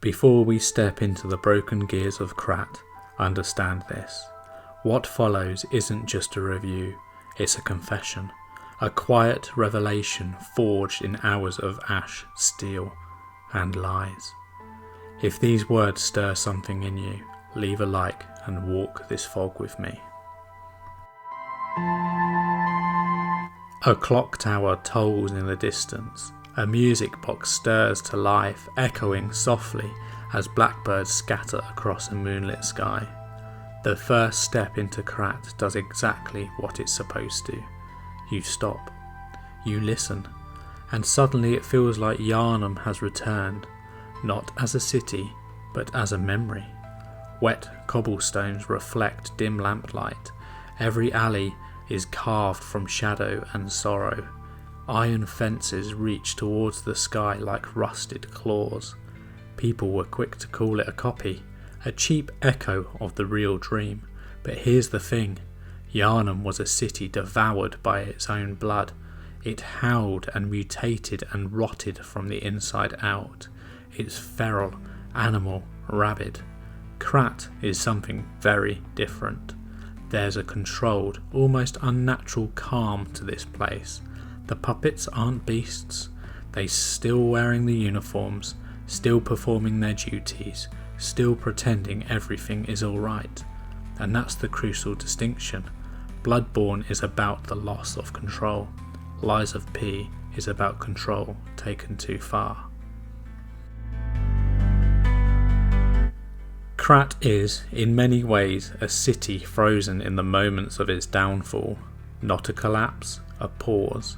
Before we step into the broken gears of Krat, understand this. What follows isn't just a review, it's a confession. A quiet revelation forged in hours of ash, steel, and lies. If these words stir something in you, leave a like and walk this fog with me. A clock tower tolls in the distance. A music box stirs to life, echoing softly as blackbirds scatter across a moonlit sky. The first step into Krat does exactly what it's supposed to. You stop, you listen, and suddenly it feels like Yharnam has returned, not as a city, but as a memory. Wet cobblestones reflect dim lamplight. Every alley is carved from shadow and sorrow. Iron fences reach towards the sky like rusted claws. People were quick to call it a copy, a cheap echo of the real dream. But here's the thing. Yharnam was a city devoured by its own blood. It howled and mutated and rotted from the inside out. It's feral, animal, rabid. Krat is something very different. There's a controlled, almost unnatural calm to this place. The puppets aren't beasts. They're still wearing the uniforms, still performing their duties, still pretending everything is alright. And that's the crucial distinction. Bloodborne is about the loss of control. Lies of P is about control taken too far. Krat is, in many ways, a city frozen in the moments of its downfall. Not a collapse, a pause.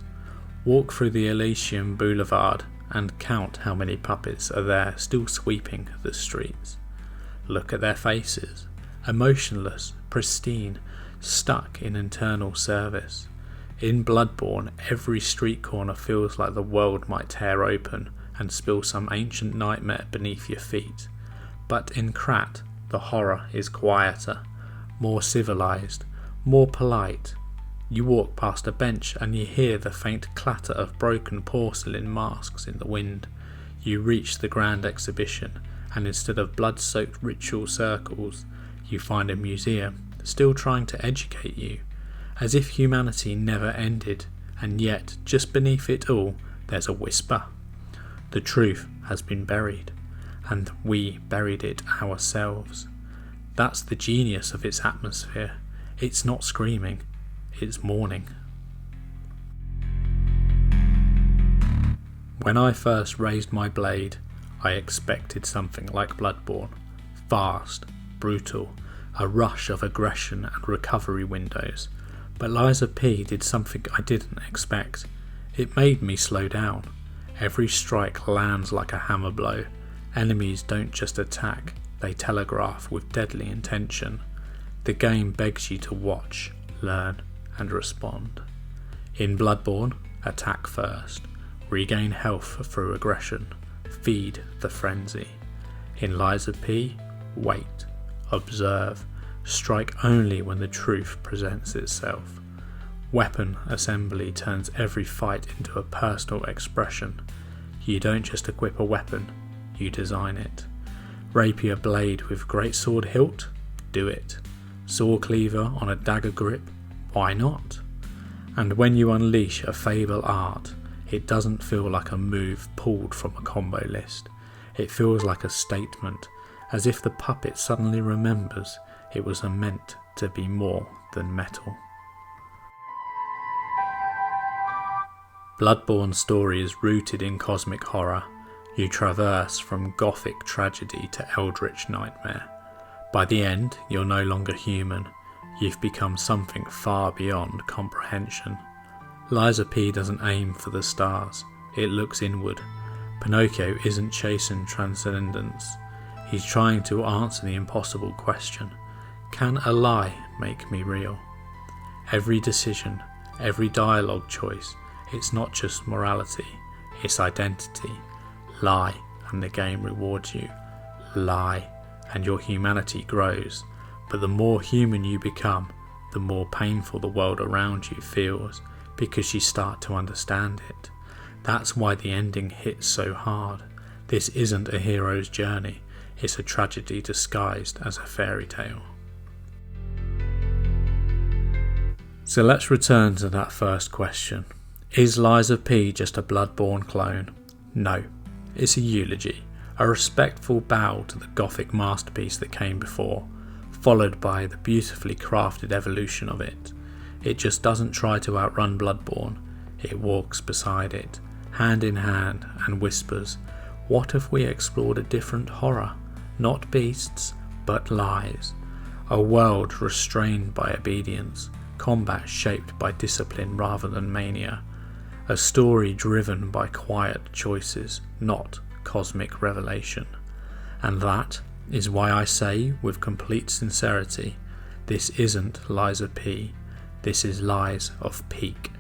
Walk through the Elysium Boulevard and count how many puppets are there still sweeping the streets. Look at their faces, emotionless, pristine, stuck in internal service. In Bloodborne, every street corner feels like the world might tear open and spill some ancient nightmare beneath your feet. But in Krat, the horror is quieter, more civilized, more polite. You walk past a bench and you hear the faint clatter of broken porcelain masks in the wind. You reach the grand exhibition, and instead of blood-soaked ritual circles, you find a museum still trying to educate you, as if humanity never ended, and yet, just beneath it all, there's a whisper. The truth has been buried, and we buried it ourselves. That's the genius of its atmosphere. It's not screaming, it's mourning. When I first raised my blade, I expected something like Bloodborne. Fast, brutal, a rush of aggression and recovery windows. But Lies of P did something I didn't expect. It made me slow down. Every strike lands like a hammer blow. Enemies don't just attack, they telegraph with deadly intention. The game begs you to watch, learn, and respond. In Bloodborne, attack first. Regain health through aggression. Feed the frenzy. In Lies of P, wait, observe, strike only when the truth presents itself. Weapon assembly turns every fight into a personal expression. You don't just equip a weapon, you design it. Rapier blade with greatsword hilt? Do it. Saw cleaver on a dagger grip? Why not? And when you unleash a fable art, it doesn't feel like a move pulled from a combo list. It feels like a statement, as if the puppet suddenly remembers it was meant to be more than metal. Bloodborne's story is rooted in cosmic horror. You traverse from gothic tragedy to eldritch nightmare. By the end, you're no longer human. You've become something far beyond comprehension. Lies of P doesn't aim for the stars, it looks inward. Pinocchio isn't chasing transcendence. He's trying to answer the impossible question: can a lie make me real? Every decision, every dialogue choice, it's not just morality, it's identity. Lie and the game rewards you. Lie and your humanity grows. But the more human you become, the more painful the world around you feels, because you start to understand it. That's why the ending hits so hard. This isn't a hero's journey, it's a tragedy disguised as a fairy tale. So let's return to that first question. Is Lies of P just a Bloodborne clone? No, it's a eulogy, a respectful bow to the gothic masterpiece that came before, followed by the beautifully crafted evolution of it. It just doesn't try to outrun Bloodborne, it walks beside it, hand in hand, and whispers, what if we explored a different horror? Not beasts, but lies. A world restrained by obedience, combat shaped by discipline rather than mania. A story driven by quiet choices, not cosmic revelation. And that is why I say with complete sincerity, this isn't Lies of P, this is Lies of Peak.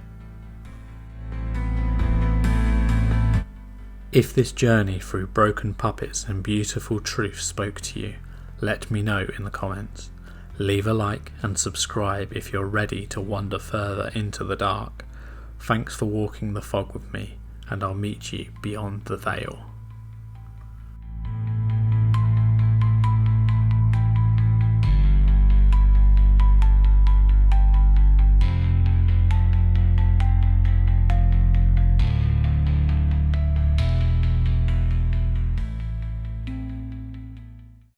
If this journey through broken puppets and beautiful truth spoke to you, let me know in the comments. Leave a like and subscribe if you're ready to wander further into the dark. Thanks for walking the fog with me, and I'll meet you beyond the veil.